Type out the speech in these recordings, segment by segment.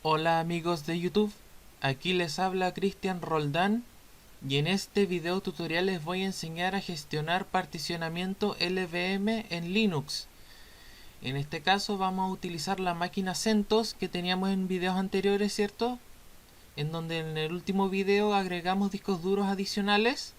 Hola amigos de YouTube, aquí les habla Cristian Roldán y en este video tutorial les voy a enseñar a gestionar particionamiento LVM en Linux. En este caso vamos a utilizar la máquina CentOS que teníamos en videos anteriores, ¿cierto? En donde en el último video agregamos discos duros adicionales.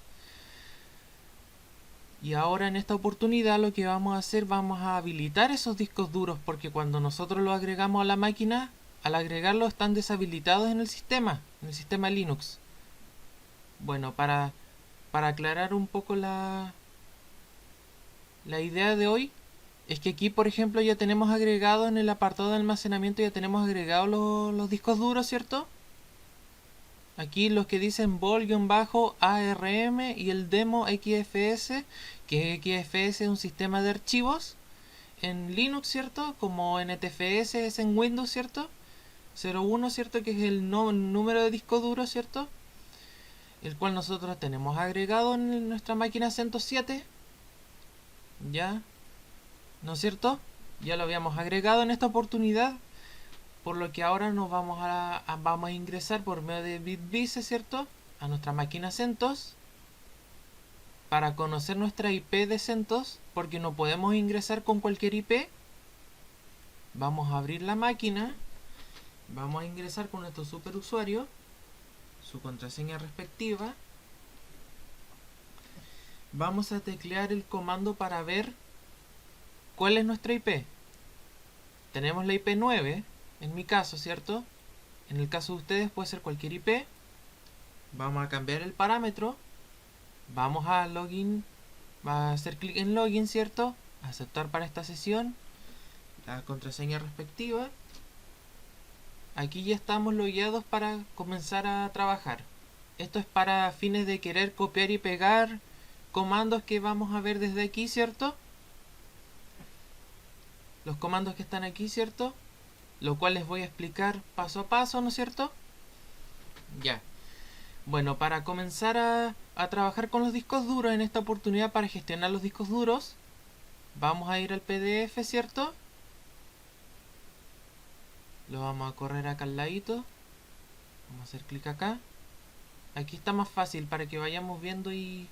Y ahora en esta oportunidad lo que vamos a hacer, vamos a habilitar esos discos duros, porque cuando nosotros los agregamos a la máquina, al agregarlos están deshabilitados en el sistema Linux. Bueno, para aclarar un poco la idea de hoy, es que aquí por ejemplo ya tenemos agregado en el apartado de almacenamiento, ya tenemos agregados los discos duros, ¿cierto? Aquí los que dicen vol-arm y el demo XFS, que XFS es un sistema de archivos en Linux, ¿cierto? Como NTFS es en Windows, ¿cierto? 01, ¿cierto? Que es el número de disco duro, ¿cierto? El cual nosotros tenemos agregado en nuestra máquina 107. ¿Ya? ¿No es cierto? Ya lo habíamos agregado en esta oportunidad. Por lo que ahora nos vamos a ingresar por medio de BitVice, ¿cierto? A nuestra máquina CentOS para conocer nuestra IP de CentOS, porque no podemos ingresar con cualquier IP. Vamos a abrir la máquina, vamos a ingresar con nuestro superusuario, su contraseña respectiva. Vamos a teclear el comando para ver cuál es nuestra IP. Tenemos la IP 9, en mi caso, ¿cierto? En el caso de ustedes puede ser cualquier IP. Vamos a cambiar el parámetro. Vamos a login. Va a hacer clic en login, ¿cierto? Aceptar para esta sesión. La contraseña respectiva. Aquí ya estamos logueados para comenzar a trabajar. Esto es para fines de querer copiar y pegar comandos que vamos a ver desde aquí, ¿cierto? Los comandos que están aquí, ¿cierto? Lo cual les voy a explicar paso a paso, ¿no es cierto? Ya. Bueno, para comenzar a trabajar con los discos duros, en esta oportunidad para gestionar los discos duros, vamos a ir al PDF, ¿cierto? Lo vamos a correr acá al ladito. Vamos a hacer clic acá. Aquí está más fácil para que vayamos viendo y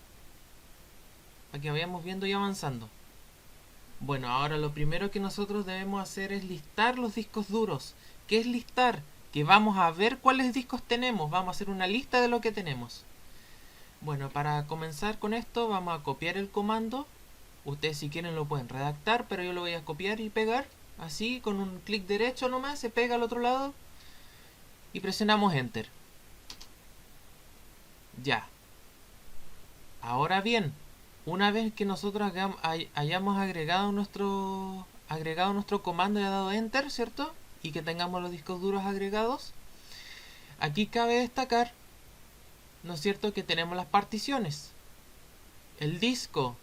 avanzando. Bueno, ahora lo primero que nosotros debemos hacer es listar los discos duros. ¿Qué es listar? Que vamos a ver cuáles discos tenemos. Vamos a hacer una lista de lo que tenemos. Bueno, para comenzar con esto vamos a copiar el comando. Ustedes si quieren lo pueden redactar, pero yo lo voy a copiar y pegar. Así, con un clic derecho nomás, se pega al otro lado. Y presionamos Enter. Ya. Ahora bien, una vez que nosotros hayamos agregado nuestro comando y ha dado Enter, ¿cierto? Y que tengamos los discos duros agregados, aquí cabe destacar, ¿no es cierto?, que tenemos las particiones. El disco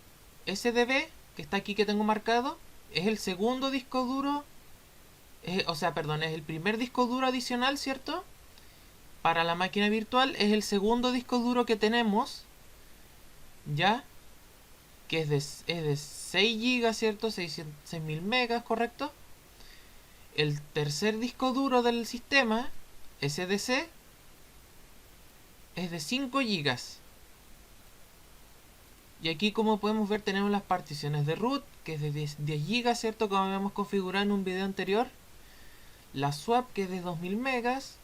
SDB, que está aquí que tengo marcado, es el segundo disco duro, es el primer disco duro adicional, ¿cierto? Para la máquina virtual es el segundo disco duro que tenemos, ¿ya? Que es de 6 GB, ¿cierto? 6000 megas, ¿correcto? El tercer disco duro del sistema, SDC, es de 5 GB. Y aquí, como podemos ver, tenemos las particiones de root, que es de 10 GB, ¿cierto? Como habíamos configurado en un video anterior. La swap, que es de 2000 megas.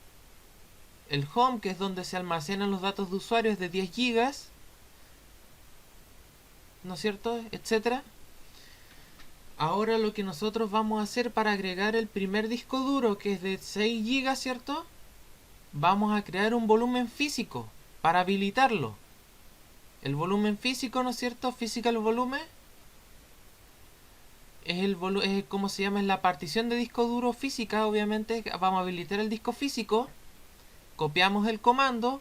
El home, que es donde se almacenan los datos de usuario, es de 10 GB. ¿No es cierto? Etcétera. Ahora lo que nosotros vamos a hacer para agregar el primer disco duro, que es de 6 GB, ¿cierto? Vamos a crear un volumen físico para habilitarlo. El volumen físico, ¿no es cierto? Physical volumen es como se llama, es la partición de disco duro física. Obviamente vamos a habilitar el disco físico. Copiamos el comando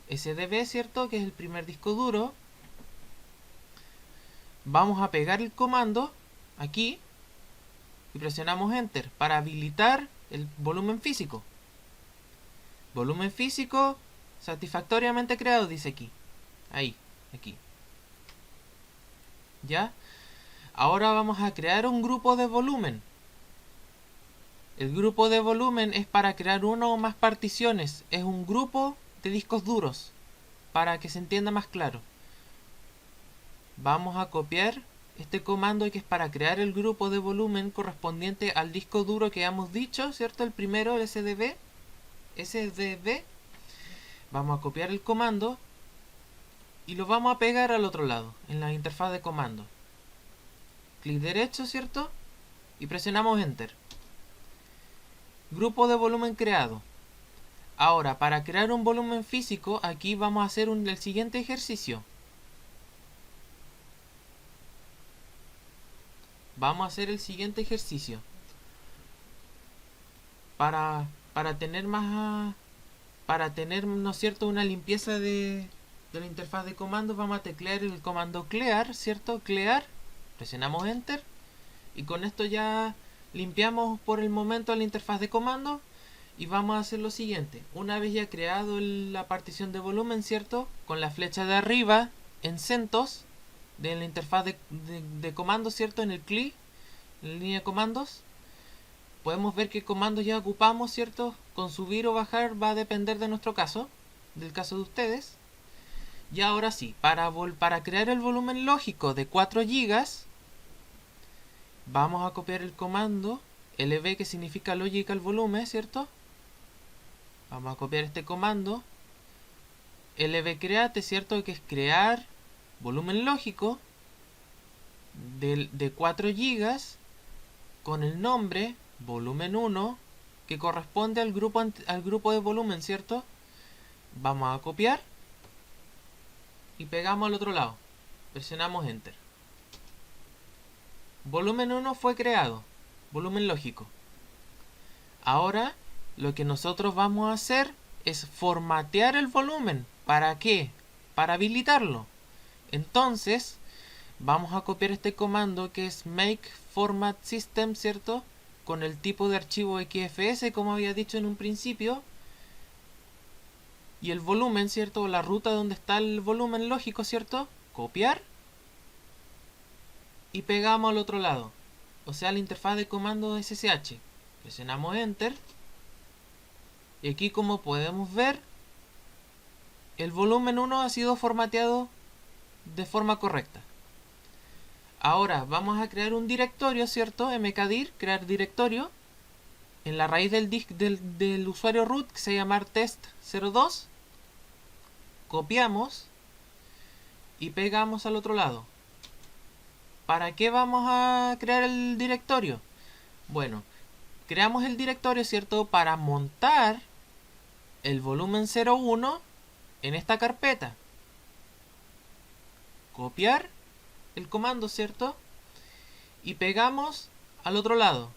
SDB, ¿cierto? Que es el primer disco duro. Vamos a pegar el comando aquí y presionamos Enter para habilitar el volumen físico. Volumen físico satisfactoriamente creado, dice aquí. Ahí, aquí. ¿Ya? Ahora vamos a crear un grupo de volumen. El grupo de volumen es para crear una o más particiones. Es un grupo de discos duros. Para que se entienda más claro. Vamos a copiar este comando que es para crear el grupo de volumen correspondiente al disco duro que hemos dicho, ¿cierto? El primero, el SDB. Vamos a copiar el comando y lo vamos a pegar al otro lado, en la interfaz de comando. Clic derecho, ¿cierto? Y presionamos Enter. Grupo de volumen creado. Ahora, para crear un volumen físico, aquí vamos a hacer el siguiente ejercicio. Vamos a hacer el siguiente ejercicio. Para tener más... Para tener, ¿no es cierto?, una limpieza de la interfaz de comandos, vamos a teclear el comando clear, ¿cierto? Clear. Presionamos Enter. Y con esto ya limpiamos por el momento la interfaz de comandos. Y vamos a hacer lo siguiente. Una vez ya creado la partición de volumen, ¿cierto? Con la flecha de arriba en CentOS de la interfaz de comandos, ¿cierto? En el CLI, en la línea de comandos, podemos ver qué comandos ya ocupamos, ¿cierto? Con subir o bajar va a depender de nuestro caso, del caso de ustedes. Y ahora sí, para crear el volumen lógico de 4 GB, vamos a copiar el comando lv, que significa logical volume, ¿cierto? Vamos a copiar este comando lv create, ¿cierto? Que es crear volumen lógico de 4 GB con el nombre volumen 1, que corresponde al grupo de volumen, ¿cierto? Vamos a copiar y pegamos al otro lado. Presionamos Enter. Volumen 1 fue creado, volumen lógico. Ahora lo que nosotros vamos a hacer es formatear el volumen. ¿Para qué? Para habilitarlo. Entonces vamos a copiar este comando que es make format system, ¿cierto? Con el tipo de archivo XFS, como había dicho en un principio. Y el volumen, ¿cierto? La ruta donde está el volumen lógico, ¿cierto? Copiar. Y pegamos al otro lado. O sea, la interfaz de comando SSH. Presionamos Enter. Y aquí, como podemos ver, el volumen 1 ha sido formateado de forma correcta. Ahora vamos a crear un directorio, ¿cierto? mkdir, crear directorio. En la raíz del usuario root, que se llama test02. Copiamos y pegamos al otro lado. ¿Para qué vamos a crear el directorio? Bueno, creamos el directorio, ¿cierto? Para montar el volumen 01 en esta carpeta. Copiar el comando, ¿cierto? Y pegamos al otro lado.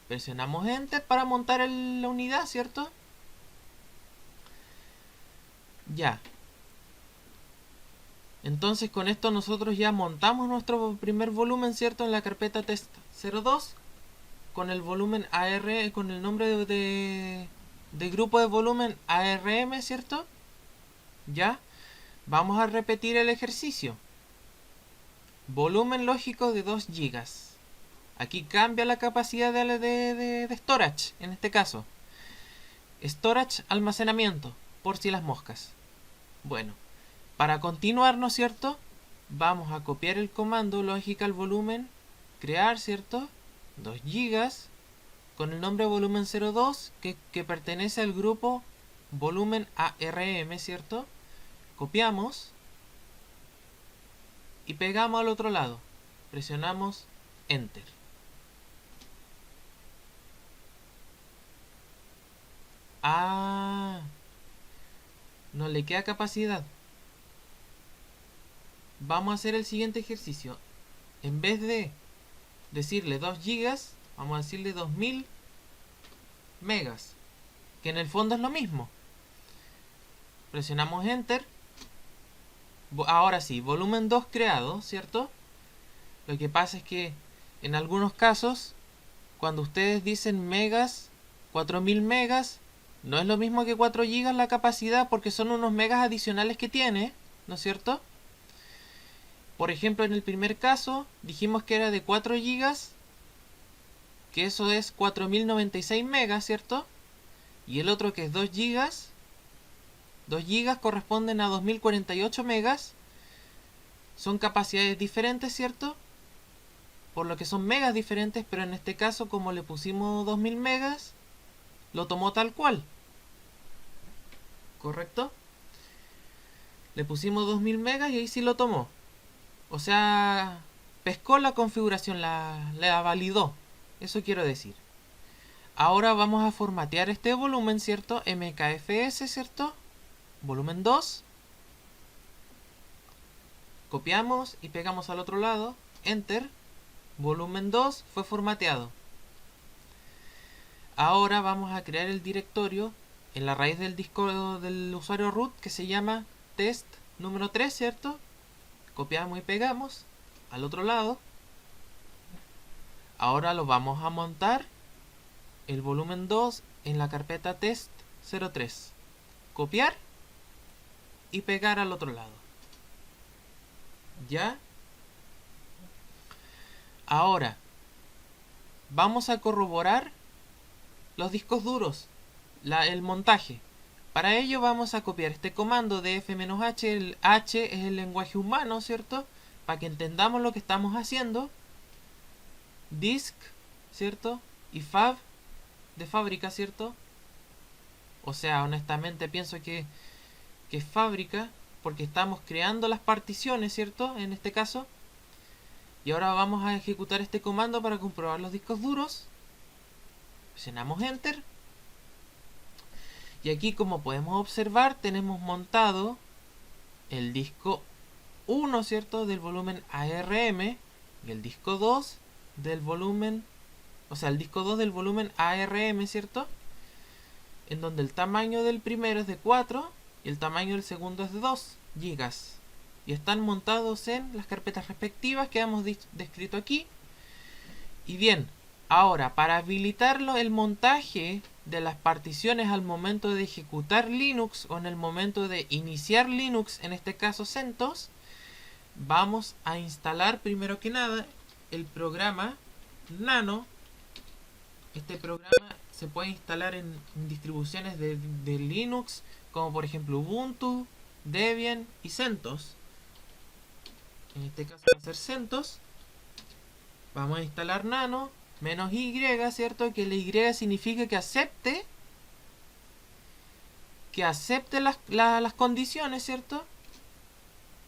Presionamos Enter para montar la unidad, ¿cierto? Ya. Entonces con esto nosotros ya montamos nuestro primer volumen, ¿cierto? En la carpeta test02 con el volumen AR, con el nombre de grupo de volumen ARM, ¿cierto? Ya. Vamos a repetir el ejercicio. Volumen lógico de 2 GB. Aquí cambia la capacidad de storage, en este caso. Storage, almacenamiento, por si las moscas. Bueno, para continuar, ¿no es cierto? Vamos a copiar el comando logical volumen, crear, ¿cierto? 2 GB con el nombre volumen 02 que pertenece al grupo volumen ARM, ¿cierto? Copiamos y pegamos al otro lado. Presionamos Enter. Ah, no le queda capacidad. Vamos a hacer el siguiente ejercicio. En vez de decirle 2 GB, vamos a decirle 2000 megas, que en el fondo es lo mismo. Presionamos Enter. Ahora sí, volumen 2 creado, ¿cierto? Lo que pasa es que en algunos casos, cuando ustedes dicen megas, 4000 megas, no es lo mismo que 4 GB la capacidad, porque son unos megas adicionales que tiene, ¿no es cierto? Por ejemplo, en el primer caso dijimos que era de 4 GB que eso es 4096 megas, ¿cierto? Y el otro que es 2 gigas. 2 gigas corresponden a 2048 megas. Son capacidades diferentes, ¿cierto? Por lo que son megas diferentes, pero en este caso, como le pusimos 2000 megas, lo tomó tal cual. ¿Correcto? Le pusimos 2000 megas y ahí sí lo tomó. O sea, pescó la configuración, la validó. Eso quiero decir. Ahora vamos a formatear este volumen, ¿cierto? MKFS, ¿cierto? Volumen 2. Copiamos y pegamos al otro lado. Enter. Volumen 2 fue formateado. Ahora vamos a crear el directorio en la raíz del disco del usuario root que se llama test número 3, ¿cierto? Copiamos y pegamos al otro lado. Ahora lo vamos a montar el volumen 2 en la carpeta test 03. Copiar y pegar al otro lado. ¿Ya? Ahora vamos a corroborar los discos duros, el montaje. Para ello vamos a copiar este comando de f-h. El h es el lenguaje humano, ¿cierto? Para que entendamos lo que estamos haciendo. Disk, ¿cierto? Y fab de fábrica, ¿cierto? O sea, honestamente pienso que es fábrica, porque estamos creando las particiones, ¿cierto? En este caso. Y ahora vamos a ejecutar este comando para comprobar los discos duros. Presionamos Enter. Y aquí, como podemos observar, tenemos montado el disco 1, ¿cierto? Del volumen ARM. Y el disco 2 del volumen... O sea, el disco 2 del volumen ARM, ¿cierto? En donde el tamaño del primero es de 4 y el tamaño del segundo es de 2 gigas. Y están montados en las carpetas respectivas que hemos descrito aquí. Y bien, ahora para habilitarlo el montaje de las particiones al momento de ejecutar Linux o en el momento de iniciar Linux, en este caso CentOS, vamos a instalar primero que nada el programa Nano. Este programa se puede instalar en distribuciones de Linux, como por ejemplo Ubuntu, Debian y CentOS. En este caso va a ser CentOS. Vamos a instalar Nano -y, ¿cierto? Que la Y significa que acepte las condiciones, ¿cierto?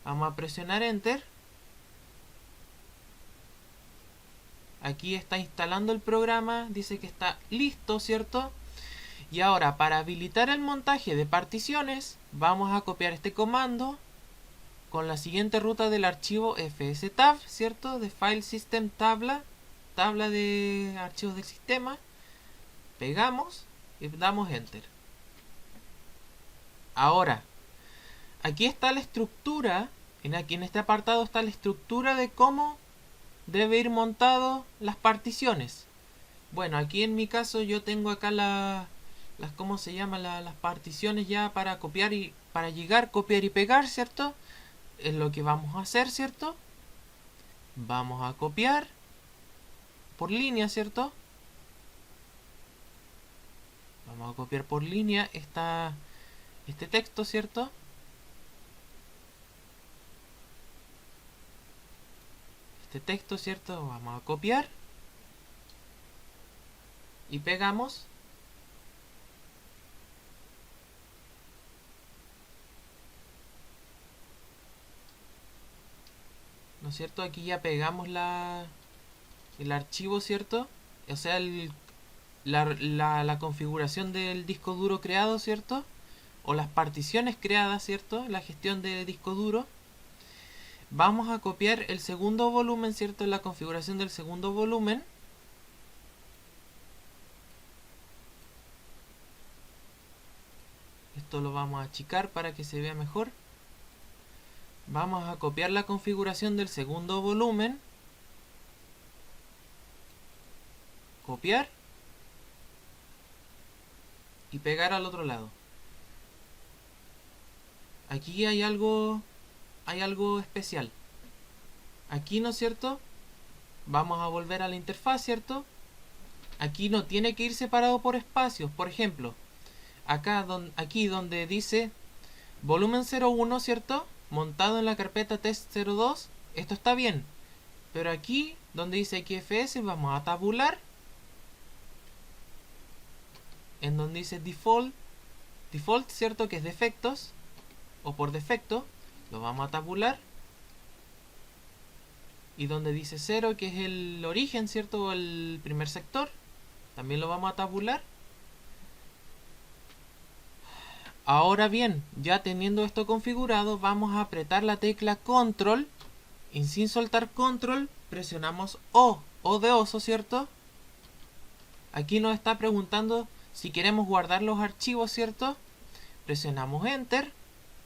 Vamos a presionar Enter. Aquí está instalando el programa, dice que está listo, ¿cierto? Y ahora, para habilitar el montaje de particiones, vamos a copiar este comando con la siguiente ruta del archivo fstab, ¿cierto? De File System Tabla, tabla de archivos del sistema. Pegamos y damos Enter. Ahora, aquí está la estructura, aquí en este apartado está la estructura de cómo debe ir montado las particiones. Bueno, aquí en mi caso yo tengo acá ¿cómo se llama? Las particiones ya para copiar y para llegar, copiar y pegar, ¿cierto? Es lo que vamos a hacer, ¿cierto? Vamos a copiar por línea, ¿cierto? Vamos a copiar por línea este texto, ¿cierto? Este texto, ¿cierto? Vamos a copiar y pegamos. ¿No es cierto? Aquí ya pegamos el archivo, ¿cierto? O sea, la configuración del disco duro creado, ¿cierto? O las particiones creadas, ¿cierto? La gestión de disco duro. Vamos a copiar el segundo volumen, ¿cierto? La configuración del segundo volumen. Esto lo vamos a achicar para que se vea mejor. Vamos a copiar la configuración del segundo volumen. Copiar. Y pegar al otro lado. Aquí hay algo especial. Aquí, ¿no es cierto? Vamos a volver a la interfaz, ¿cierto? aquí no tiene que ir separado por espacios. Por ejemplo, aquí donde dice volumen 01, ¿cierto? Montado en la carpeta test 02, esto está bien. Pero aquí donde dice XFS vamos a tabular. En donde dice default, ¿cierto? Que es defectos o por defecto, lo vamos a tabular. Y donde dice 0, que es el origen, ¿cierto? O el primer sector, también lo vamos a tabular. Ahora bien, ya teniendo esto configurado, vamos a apretar la tecla control y sin soltar control presionamos O de oso, ¿cierto? Aquí nos está preguntando si queremos guardar los archivos, ¿cierto? Presionamos enter,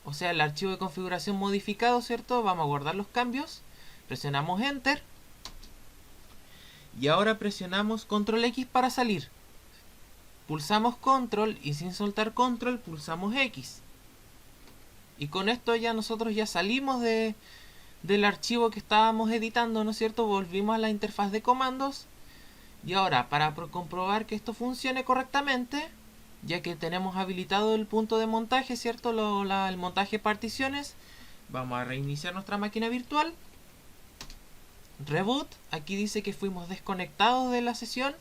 o sea, el archivo de configuración modificado, ¿cierto? Vamos a guardar los cambios. Presionamos enter. Y ahora presionamos control X para salir. Pulsamos control y sin soltar control pulsamos X. Y con esto ya nosotros ya salimos del archivo que estábamos editando, ¿no es cierto? Volvimos a la interfaz de comandos. Y ahora, para comprobar que esto funcione correctamente, ya que tenemos habilitado el punto de montaje, ¿cierto? El montaje particiones, vamos a reiniciar nuestra máquina virtual. Reboot, aquí dice que fuimos desconectados de la sesión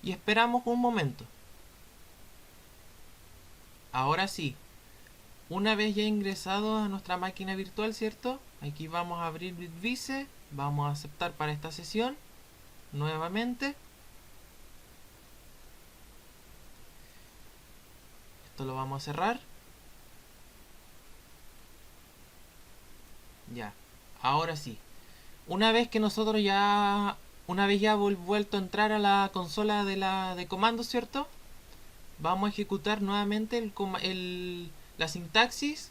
y esperamos un momento. Ahora sí, una vez ya ingresado a nuestra máquina virtual, ¿cierto? Aquí vamos a abrir BitVice, vamos a aceptar para esta sesión nuevamente. Esto lo vamos a cerrar. Ya, ahora sí. Una vez ya vuelto a entrar a la consola de comandos, ¿cierto? Vamos a ejecutar nuevamente la sintaxis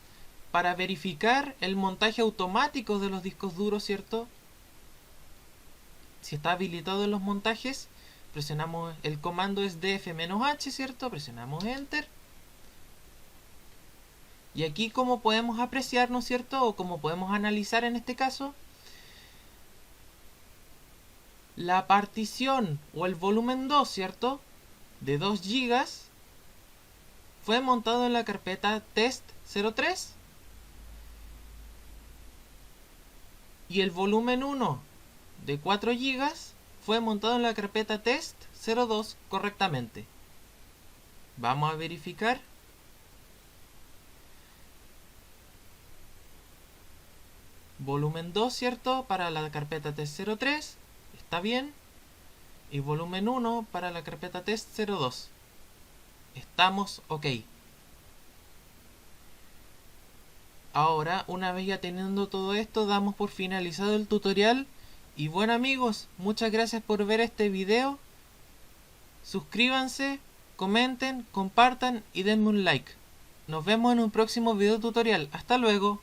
para verificar el montaje automático de los discos duros, ¿cierto? Si está habilitado en los montajes, presionamos el comando es df-h, ¿cierto? Presionamos enter. Y aquí, como podemos apreciar, ¿no es cierto? O como podemos analizar en este caso, la partición o el volumen 2, ¿cierto? De 2 GB fue montado en la carpeta test03 y el volumen 1 de 4 GB fue montado en la carpeta test02 correctamente. Vamos a verificar. Volumen 2, ¿cierto? Para la carpeta test03 está bien. Y volumen 1 para la carpeta test02. Estamos ok. Ahora, una vez ya teniendo todo esto, damos por finalizado el tutorial. Y bueno amigos, muchas gracias por ver este video. Suscríbanse, comenten, compartan y denme un like. Nos vemos en un próximo video tutorial. Hasta luego.